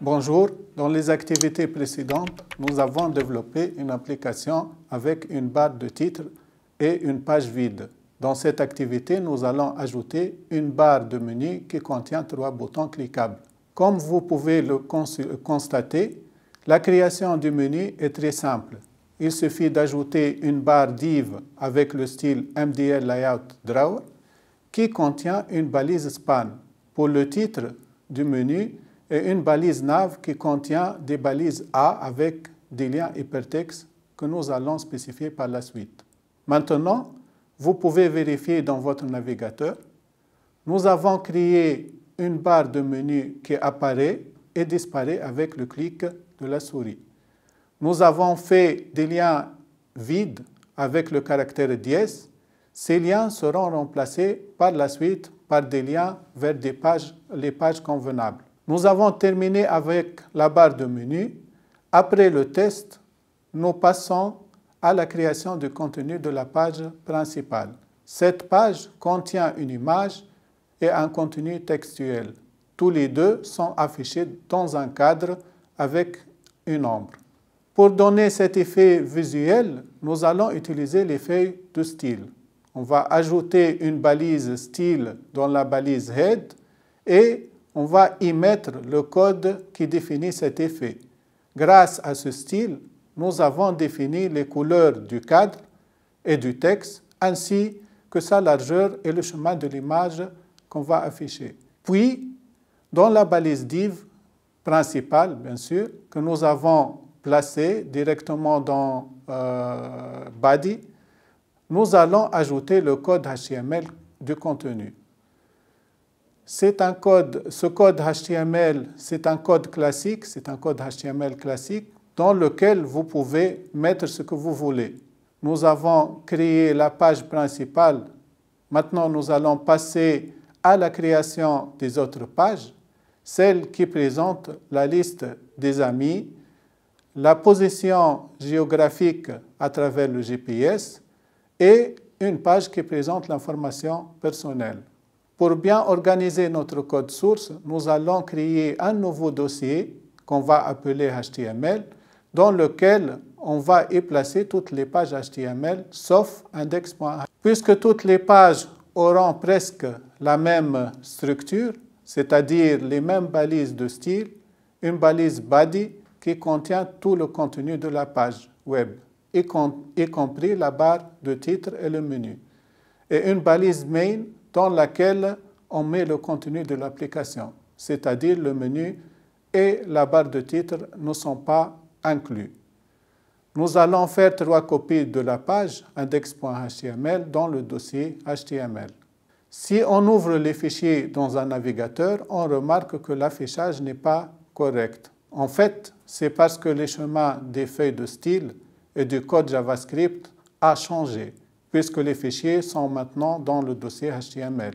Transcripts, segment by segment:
Bonjour, dans les activités précédentes, nous avons développé une application avec une barre de titre et une page vide. Dans cette activité, nous allons ajouter une barre de menu qui contient 3 boutons cliquables. Comme vous pouvez le constater, la création du menu est très simple. Il suffit d'ajouter une barre div avec le style MDL Layout Drawer qui contient une balise span pour le titre du menu et une balise nav qui contient des balises A avec des liens hypertextes que nous allons spécifier par la suite. Maintenant, vous pouvez vérifier dans votre navigateur. Nous avons créé une barre de menu qui apparaît et disparaît avec le clic de la souris. Nous avons fait des liens vides avec le caractère dièse. Ces liens seront remplacés par la suite par des liens vers les pages convenables. Nous avons terminé avec la barre de menu. Après le test, nous passons à la création du contenu de la page principale. Cette page contient une image et un contenu textuel. Tous les deux sont affichés dans un cadre avec une ombre. Pour donner cet effet visuel, nous allons utiliser l'effet de style. On va ajouter une balise style dans la balise head et on va y mettre le code qui définit cet effet. Grâce à ce style, nous avons défini les couleurs du cadre et du texte, ainsi que sa largeur et le chemin de l'image qu'on va afficher. Puis, dans la balise div principale, bien sûr, que nous avons placée directement dans body, nous allons ajouter le code HTML du contenu. Ce code HTML, c'est un code classique, c'est un code HTML classique dans lequel vous pouvez mettre ce que vous voulez. Nous avons créé la page principale. Maintenant, nous allons passer à la création des autres pages, celle qui présente la liste des amis, la position géographique à travers le GPS et une page qui présente l'information personnelle. Pour bien organiser notre code source, nous allons créer un nouveau dossier qu'on va appeler HTML, dans lequel on va y placer toutes les pages HTML, sauf index.html. Puisque toutes les pages auront presque la même structure, c'est-à-dire les mêmes balises de style, une balise body qui contient tout le contenu de la page web, y compris la barre de titre et le menu, et une balise main dans laquelle on met le contenu de l'application, c'est-à-dire le menu et la barre de titre ne sont pas inclus. Nous allons faire 3 copies de la page index.html dans le dossier HTML. Si on ouvre les fichiers dans un navigateur, on remarque que l'affichage n'est pas correct. En fait, c'est parce que les chemins des feuilles de style et du code JavaScript a changé, puisque les fichiers sont maintenant dans le dossier HTML.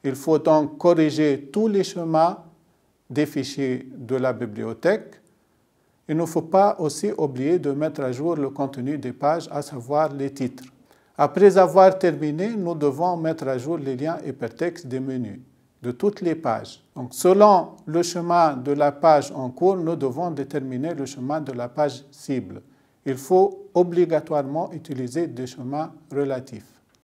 Il faut donc corriger tous les chemins des fichiers de la bibliothèque. Il ne faut pas aussi oublier de mettre à jour le contenu des pages, à savoir les titres. Après avoir terminé, nous devons mettre à jour les liens hypertextes des menus de toutes les pages. Donc, selon le chemin de la page en cours, nous devons déterminer le chemin de la page cible. Il faut obligatoirement utiliser des chemins relatifs.